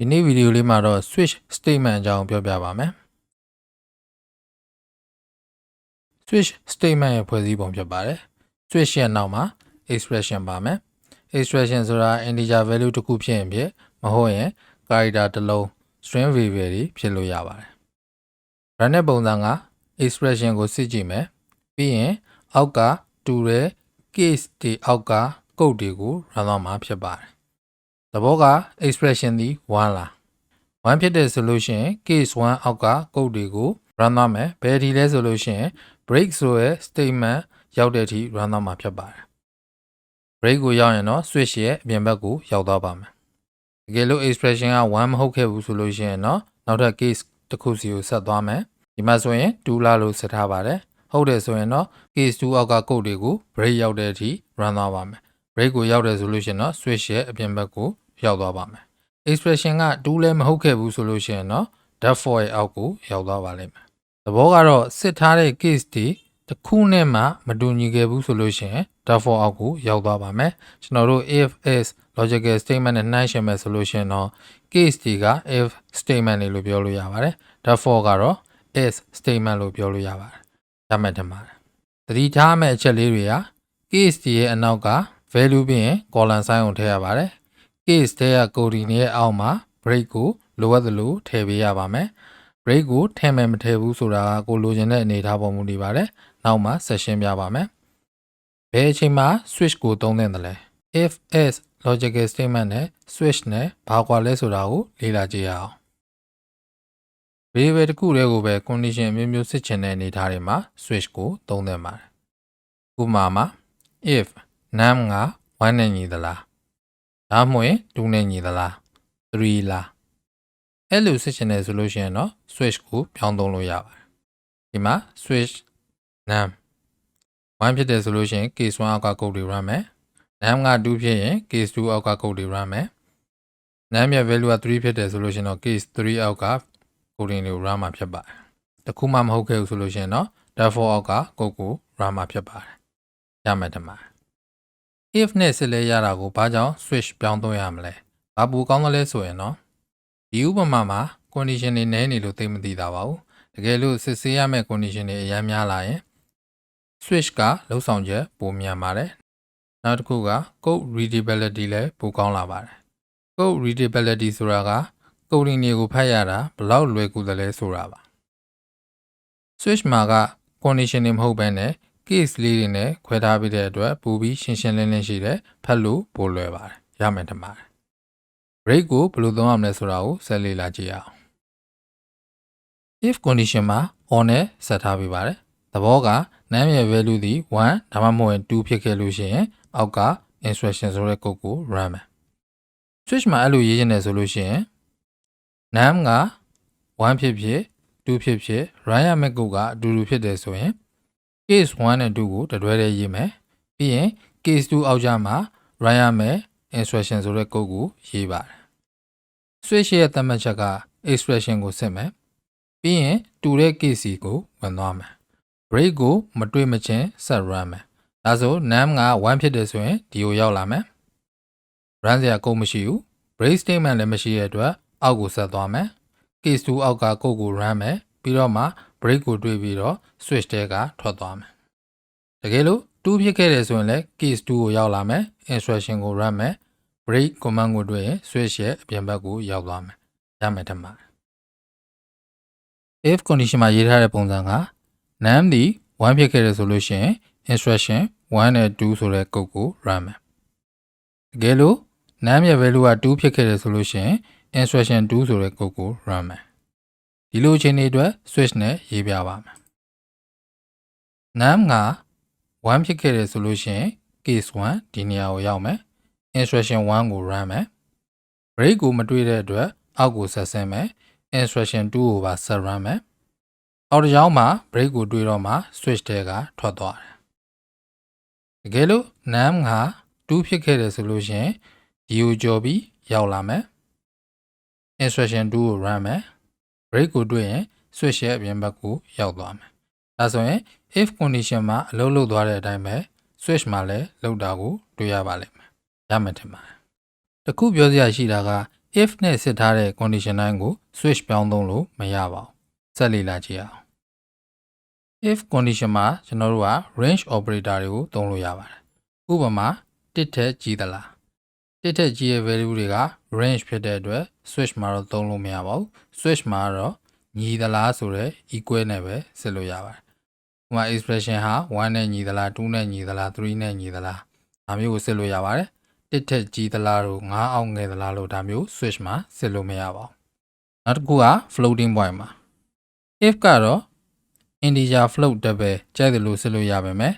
ဒီနေ့ဗီဒီယိုလေးမှာတော့ switch statement အကြောင်းပြောပြပါမယ် switch statement ရဲ့ဖွဲ့စည်းပုံဖြစ်ပါတယ် switch ရဲ့နောက်မှာ expression ပါမယ် expression ဆိုတာ integer value တစ်ခုဖြစ်ရင်ဖြစ်မဟုတ်ရင် character တစ်လုံး string variable တွေဖြစ်လို့ရပါတယ် run တဲ့ပုံစံက expression ကိုစစ်ကြည့်မယ်ပြီးရင်အောက်ကတူတဲ့ case တွေအောက်က code တွေကို run သွားမှာဖြစ်ပါတယ်သဘောက expression သည်1လား1ဖြစ်တဲ့ဆိုလို့ရှိရင် case 1အောက်က code တွေကို run သွားမယ်ဘယ်အထိလဲဆိုလို့ရှိရင် break ဆိုတဲ့ statement ရောက်တဲ့အထိ run သွားမှာဖြစ်ပါတယ် break ကိုရောက်ရင်တော့ switch ရဲ့အပြင်ဘက်ကိုရောက်သွားပါမယ်တကယ်လို့ expression က1မဟုတ်ခဲ့ဘူးဆိုလို့ရှိရင်တော့နောက်ထပ် case တစ်ခုစီကိုဆက်သွားမယ်ဒီမှာဆိုရင်2လားလို့ဆက်ထားပါတယ်ဟုတ်တယ်ဆိုရင်တော့ case 2အောက်က code တွေကို break ရောက်တဲ့အထိ run သွားပါမယ် break ကိုရောက်တယ်ဆိုလို့ရှိရင်တော့ switch ရဲ့အပြင်ဘက်ကိုရောက်သွားပါမယ် expression က2လည်းမဟုတ်ခဲ့ဘူးဆိုလို့ရှိရင်တော့ default ရဲ့အောက်ကိုရောက်သွားပါလိမ့်မယ်သဘောကတော့စစ်ထားတဲ့ case တွေတစ်ခုနဲ့မှမတူညီခဲ့ဘူးဆိုလို့ရှိရင် default အောက်ကိုရောက်သွားပါမယ်ကျွန်တော်တို့ if else logical statement နဲ့နှိုင်းယှဉ်မယ်ဆိုလို့ရှိရင်တော့ case တွေက if statement တွေလို့ပြောလို့ရပါတယ် default ကတော့ else statement လို့ပြောလို့ရပါတယ်ဒါမှတ်တင်ပါတယ်သတိထားမယ့်အချက်လေးတွေက case တွေရဲ့အနောက်က value ပြီးရင် colon sign ကိုထည့်ရပါတယ် case တဲ့က coding ရဲ့အောက်မှာ break ကိုလိုအပ်သလိုထည့်ပေးရပါမယ် break ကိုထည့်မယ်မထည့်ဘူးဆိုတာကကိုလိုချင်တဲ့အနေအထားပေါ်မူတည်ပါတယ်နောက်မှာဆက်ရှင်းပြပါမယ်ဘယ်အချိန်မှာ switch ကိုသုံးသင့်တယ်လဲ if else logical statement နဲ့ switch နဲ့ဘာကွာလဲဆိုတာကိုလေ့လာကြည့်ရအောင် variable တစ်ခုတည်းကိုပဲ condition အမျိုးမျိုးစစ်ချင်တဲ့အနေအထားတွေမှာ switch ကိုသုံးသင့်ပါတယ်ဥပမာမှာ if num က1နဲ့ညီသလားဒါမှမဟုတ်2နဲ့ညီသလား3လားအဲ့လိုစစ်ချင်တယ်ဆိုလို့ရှိရင်တော့ switch ကိုပြောင်းသုံးလို့ရပါတယ်ဒီမှာ switch num 1ဖြစ်တယ်ဆိုလို့ရှိရင် case 1အောက်က code တွေ run မယ် num က2ဖြစ်ရင် case 2အောက်က code တွေ run မယ် num ရဲ့ value က3ဖြစ်တယ်ဆိုလို့ရှိရင်တော့ case 3အောက်က coding တွေကို run မှာဖြစ်ပါတယ်တခုမှမဟုတ်ခဲ့ဘူးဆိုလို့ရှိရင်တော့ default အောက်က code ကို run မှာဖြစ်ပါတယ်ရမယ်တမ if နဲ့စစ်လဲရတာကိုဘာကြောင့် switch ပြောင်းသုံးရမလဲဘာပူကောင်းသလဲဆိုရင်တော့ဒီဥပမာမှာ condition တွေနည်းနေလို့သိမသိတာပါဘူးတကယ်လို့စစ်ဆေးရမယ့် condition တွေအများများလာရင် switch ကလှုပ်ဆောင်ချက်ပိုမြန်ပါတယ်နောက်တစ်ခုက code readability လည်းပိုကောင်းလာပါတယ် code readability ဆိုတာက coding တွေကိုဖတ်ရတာဘယ်လောက်လွယ်ကူသလဲဆိုတာပါ switch မှာက condition တွေမဟုတ်ဘဲနဲ့ case လေးတွေနဲ့ခွဲထားပြီးတဲ့အတွက်ပိုပြီးရှင်းရှင်းလင်းလင်းရှိတယ်ဖတ်လို့ပိုလွယ်ပါတယ်ရမယ်ထင်ပါတယ် break ကိုဘယ်လိုသုံးရမလဲဆိုတာကိုဆက်လေ့လာကြည့်ရအောင် if condition မှာ on နဲ့ဆက်ထားပေးပါတယ်သဘောက num ရဲ့ value သည်1ဒါမှမဟုတ်2ဖြစ်ခဲ့လို့ရှိရင်အောက်က instruction ဆိုတဲ့ code ကို run မယ် switch မှာအဲ့လိုရေးချင်တယ်ဆိုလို့ရှိရင် num က1ဖြစ်ဖြစ်2ဖြစ်ဖြစ် run ရမယ့် code ကအတူတူဖြစ်တယ်ဆိုရင် case 1နဲ့2ကိုတတွဲတည်းရေးမယ်ပြီးရင် case 2အောက်ကျမှာ run ရမယ့် instruction ဆိုတဲ့ code ကိုရေးပါတယ် switch ရဲ့သတ်မှတ်ချက်က expression ကိုစစ်မယ်ပြီးရင်တူတဲ့ case ကိုဝင်သွားမယ် break ကိုမတွေ့မချင်းဆက် run မယ်ဒါဆို num က1ဖြစ်တယ်ဆိုရင်ဒီကိုရောက်လာမယ် run စရာ code မရှိဘူး break statement လည်းမရှိတဲ့အတွက်အောက်ကိုဆက်သွားမယ် case 2အောက်က code ကို run မယ်ပြီးတော့မှ break ကိုတွေ့ပြီးတော့ switch တဲကထွက်သွားမယ်တကယ်လို့2ဖြစ်ခဲ့တယ်ဆိုရင်လည်း case 2ကိုရောက်လာမယ် instruction ကို run မယ် break command ကိုတွေ့ရင် switch ရဲ့အပြင်ဘက်ကိုရောက်သွားမယ်ရမယ်ထင်ပါတယ် if condition မှာရေးထားတဲ့ပုံစံက num သည်1ဖြစ်ခဲ့တယ်ဆိုလို့ရှိရင် instruction 1နဲ့2ဆိုတဲ့ code ကို run မယ်တကယ်လို့ num ရဲ့ value က2ဖြစ်ခဲ့တယ်ဆိုလို့ရှိရင် instruction 2ဆိုတဲ့ code ကို run မယ်ဒီလိုအခြေအနေအတွက် switch နဲ့ရေးပြပါမယ် num က1ဖြစ်ခဲ့တယ်ဆိုလို့ရှိရင် case 1ဒီနေရာကိုရောက်မယ် instruction 1ကို run မယ် break ကိုမတွေ့တဲ့အတွက်အောက်ကိုဆက်ဆင်းမယ် instruction 2ကိုပါဆက် run မယ်အောက်တစ်ကြောင်းမှာ break ကိုတွေ့တော့မှ switch တဲကထွက်သွားတယ်တကယ်လို့ num က2ဖြစ်ခဲ့တယ်ဆိုလို့ရှိရင်ဒီကိုကြော်ပြီးရောက်လာမယ် instruction 2ကို run မယ် break ကိုတွေ့ရင် switch ရဲ့အပြင်ဘက်ကိုရောက်သွားမယ်ဒါဆိုရင် if condition မှာအလုပ်လုပ်သွားတဲ့အတိုင်းပဲ switch မှာလည်းလုပ်တာကိုတွေ့ရပါလိမ့်မယ်ရမယ်ထင်ပါတယ်တခုပြောစရာရှိတာက if နဲ့စစ်ထားတဲ့ condition တိုင်းကို switch ပြောင်းသုံးလို့မရပါဘူးဆက်လေ့လာကြည့်အောင် if condition မှာကျွန်တော်တို့က range operator တွေကိုသုံးလို့ရပါတယ်ဥပမာတစ်ထက်ကြီးသလားတစ်ထက်ကြီးရဲ့ value တွေက range ဖြစ်တဲ့အတွက် switch မှာတော့သုံးလို့မရပါဘူး switch မှာတော့ညီသလားဆိုတဲ့ equal နဲ့ပဲစစ်လို့ရပါတယ်ဥပမာ expression ဟာ1နဲ့ညီသလား2နဲ့ညီသလား3နဲ့ညီသလားဒါမျိုးကိုစစ်လို့ရပါတယ်တစ်ထက်ကြီးသလားလို့9အောက်ငယ်သလားလို့ဒါမျိုး switch မှာစစ်လို့မရပါဘူးနောက်တစ်ခုက floating point မှာ if ကတော့ integer float တက်ပဲကြိုက်တယ်လို့စစ်လို့ရပါမယ်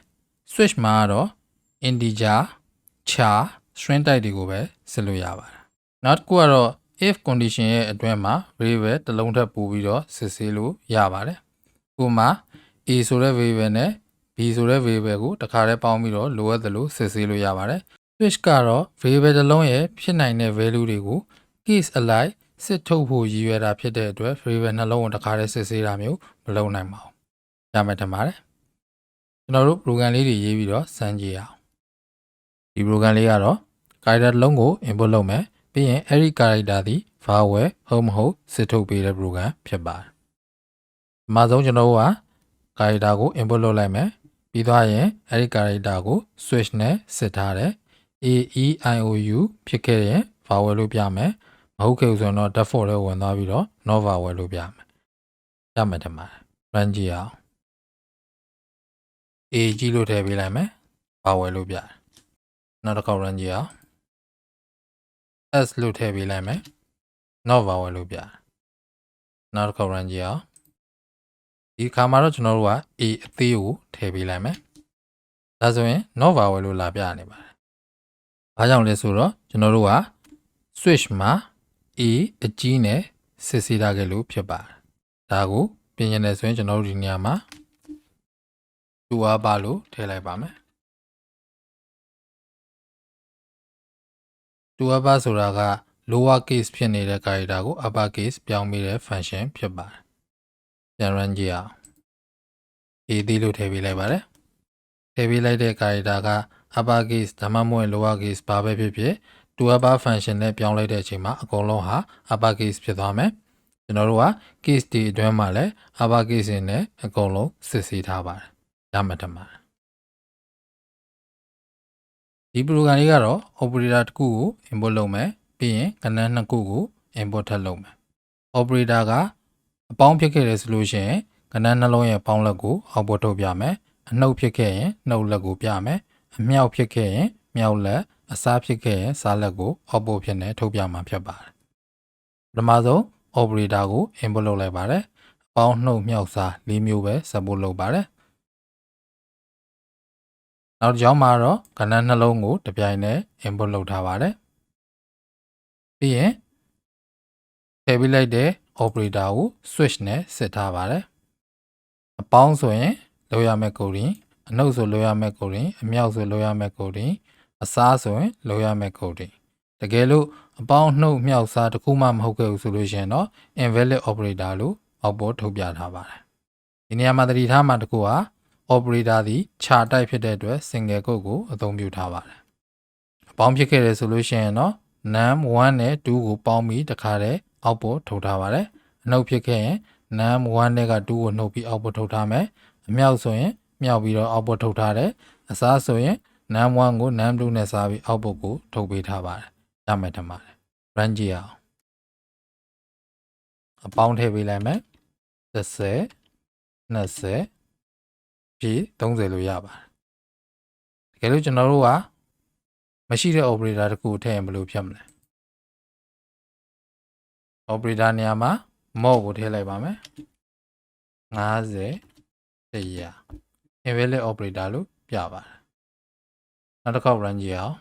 switch မှာကတော့ integer char string type တွေကိုပဲစစ်လို့ရပါတယ်နောက်တစ်ခုကတော့ if condition ရဲ့အတွင်းမှာ variable တစ်လုံးထပ်ပို့ပြီးတော့စစ်ဆေးလို့ရပါတယ်ဥပမာ a ဆိုတဲ့ variable နဲ့ b ဆိုတဲ့ variable ကိုတစ်ခါတည်းပေါင်းပြီးတော့လိုအပ်တယ်လို့စစ်ဆေးလို့ရပါတယ် switch ကတော့ variable တစ်လုံးရဲ့ဖြစ်နိုင်တဲ့ value တွေကို case alike စစ်ထုတ်ဖို့ရည်ရွယ်တာဖြစ်တဲ့အတွက် variable နှလုံးကိုတစ်ခါတည်းစစ်ဆေးတာမျိုးမလုပ်နိုင်ပါဘူးရမယ်ထင်ပါတယ်ကျွန်တော်တို့ program လေးတွေရေးပြီးတော့စမ်းကြည့်အောင်ဒီ program လေးကတော့ character တစ်လုံးကို input လုပ်မယ်ပြီးရင်အဲ့ဒီ character သည် var ဝယ်ဟုတ်မဟုတ်စစ်ထုတ်ပေးတဲ့ program ဖြစ်ပါတယ်အမှာဆုံးကျွန်တော်တို့က character ကို input လုပ်လိုက်မယ်ပြီးသွားရင်အဲ့ဒီ character ကို switch နဲ့စစ်ထားတယ် a e i o u ဖြစ်ခဲ့ရင် var ဝယ်လို့ပြမယ်မဟုတ်ခဲ့ဘူးဆိုရင်တော့ default ထဲဝင်သွားပြီးတော့ not var ဝယ်လို့ပြမယ်ရမယ်ထင်ပါတယ် run ကြည့်အောင် a ကြီးလို့ထည့်ပေးလိုက်မယ် var ဝယ်လို့ပြတယ်နောက်တစ်ခေါက် run ကြည့်အောင် s လို့ထည့်ပေးလိုက်မယ် not var ဝယ်လို့ပြတယ်နောက်တစ်ခေါက် run ကြည့်အောင်ဒီခါမှာတော့ကျွန်တော်တို့က a အသေးကိုထည့်ပေးလိုက်မယ်ဒါဆိုရင် not var ဝယ်လို့လာပြနေပါတယ်ဘာကြောင့်လဲဆိုတော့ကျွန်တော်တို့က switch မှာ a အကြီးနဲ့စစ်ဆေးထားခဲ့လို့ဖြစ်ပါတယ်ဒါကိုပြင်ရင်လည်းဆိုရင်ကျွန်တော်တို့ဒီနေရာမှာ2 bar လို့ထည့်လိုက်ပါမယ်2 bar ဆိုတာက lower case ဖြစ်နေတဲ့ character ကို upper case ပြောင်းပေးတဲ့ function ဖြစ်ပါတယ်ပြန် run ကြည့်အောင် a သေးလို့ထည့်ပေးလိုက်ပါတယ်ထည့်ပေးလိုက်တဲ့ character က upper case ဒါမှမဟုတ် lower case ဘာပဲဖြစ်ဖြစ်2 bar function နဲ့ပြောင်းလိုက်တဲ့အချိန်မှာအကုန်လုံးဟာ upper case ဖြစ်သွားမယ်ကျွန်တော်တို့က case ဒီအတွင်းမှာလည်း upper case နဲ့အကုန်လုံးစစ်ဆေးထားပါတယ်ရမှတ်တယ်မှာဒီ program လေးကတော့ operator တစ်ခုကို input လုပ်မယ်ပြီးရင်ကဏ္ဍနှစ်ခုကို input ထပ်လုပ်မယ် operator ကအပေါင်းဖြစ်ခဲ့တယ်ဆိုလို့ရှိရင်ကဏ္ဍနှလုံးရဲ့ပေါင်းလက်ကို output ထုတ်ပြမယ်အနှုတ်ဖြစ်ခဲ့ရင်နှုတ်လက်ကိုပြမယ်အမြောက်ဖြစ်ခဲ့ရင်မြောက်လက်အစားဖြစ်ခဲ့ရင်စားလက်ကို output ဖြစ်နေထုတ်ပြမှာဖြစ်ပါတယ်ပထမဆုံး operator ကို input လုပ်လိုက်ပါတယ်အပေါင်းနှုတ်မြောက်စား၄မျိုးပဲ support လုပ်ပါတယ်နောက်တစ်ကြောင်းမှာတော့ကဏ္ဍနှလုံးကိုတစ်ပြိုင်တည်း input လုပ်ထားပါတယ်ပြီးရင်ထည့်ပေးလိုက်တဲ့ operator ကို switch နဲ့စစ်ထားပါတယ်အပေါင်းဆိုရင်လုပ်ရမယ့် coding အနှုတ်ဆိုလုပ်ရမယ့် coding အမြောက်ဆိုလုပ်ရမယ့် coding အစားဆိုရင်လုပ်ရမယ့် coding တကယ်လို့အပေါင်းနှုတ်မြောက်စားတစ်ခုမှမဟုတ်ခဲ့ဘူးဆိုလို့ရှိရင်တော့ invalid operator လို့ output ထုတ်ပြထားပါတယ်ဒီနေရာမှာသတိထားမှတစ်ခုက operator သည် char type ဖြစ်တဲ့အတွက် single quote ကိုအသုံးပြုထားပါတယ်အပေါင်းဖြစ်ခဲ့တယ်ဆိုလို့ရှိရင်တော့ num 1နဲ့2ကိုပေါင်းပြီးတခါတည်း output ထုတ်ထားပါတယ်အနှုတ်ဖြစ်ခဲ့ရင် num 1နဲ့က2ကိုနှုတ်ပြီး output ထုတ်ထားမယ်အမြောက်ဆိုရင်မြောက်ပြီးတော့ output ထုတ်ထားတယ်အစားဆိုရင် num 1ကို num 2နဲ့စားပြီး output ကိုထုတ်ပေးထားပါတယ်ရမယ်ထင်ပါတယ် run ကြည့်အောင်အပေါင်းထည့်ပေးလိုက်မယ်30 20ပြီး30လို့ရပါတယ်တကယ်လို့ကျွန်တော်တို့ကမရှိတဲ့ operator တစ်ခုထည့်ရင်ဘယ်လိုဖြတ်မလဲ operator နေရာမှာ mod ကိုထည့်လိုက်ပါမယ်50 100 invalid operator လို့ပြပါတယ်နောက်တစ်ခေါက် run ကြည့်အောင်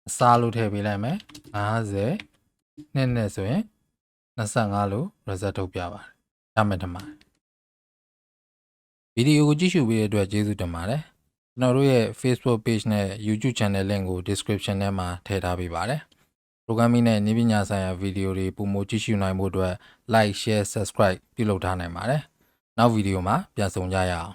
အစားလို့ထည့်ပေးလိုက်မယ်50နှစ်နဲ့ဆိုရင်25လို့ result ထုတ်ပြပါတယ်ရမယ်ထင်ပါတယ်ဗီဒီယိုကိုကြည့်ရှုပေးတဲ့အတွက်ကျေးဇူးတင်ပါတယ်ကျွန်တော်တို့ရဲ့ Facebook page နဲ့ YouTube channel link ကို description ထဲမှာထည့်ထားပေးပါတယ် programming နဲ့နည်းပညာဆိုင်ရာဗီဒီယိုတွေပုံမှန်ကြည့်ရှုနိုင်ဖို့အတွက် like share subscribe ပြုလုပ်ထားနိုင်ပါတယ်နောက်ဗီဒီယိုမှာပြန်ဆုံကြရအောင်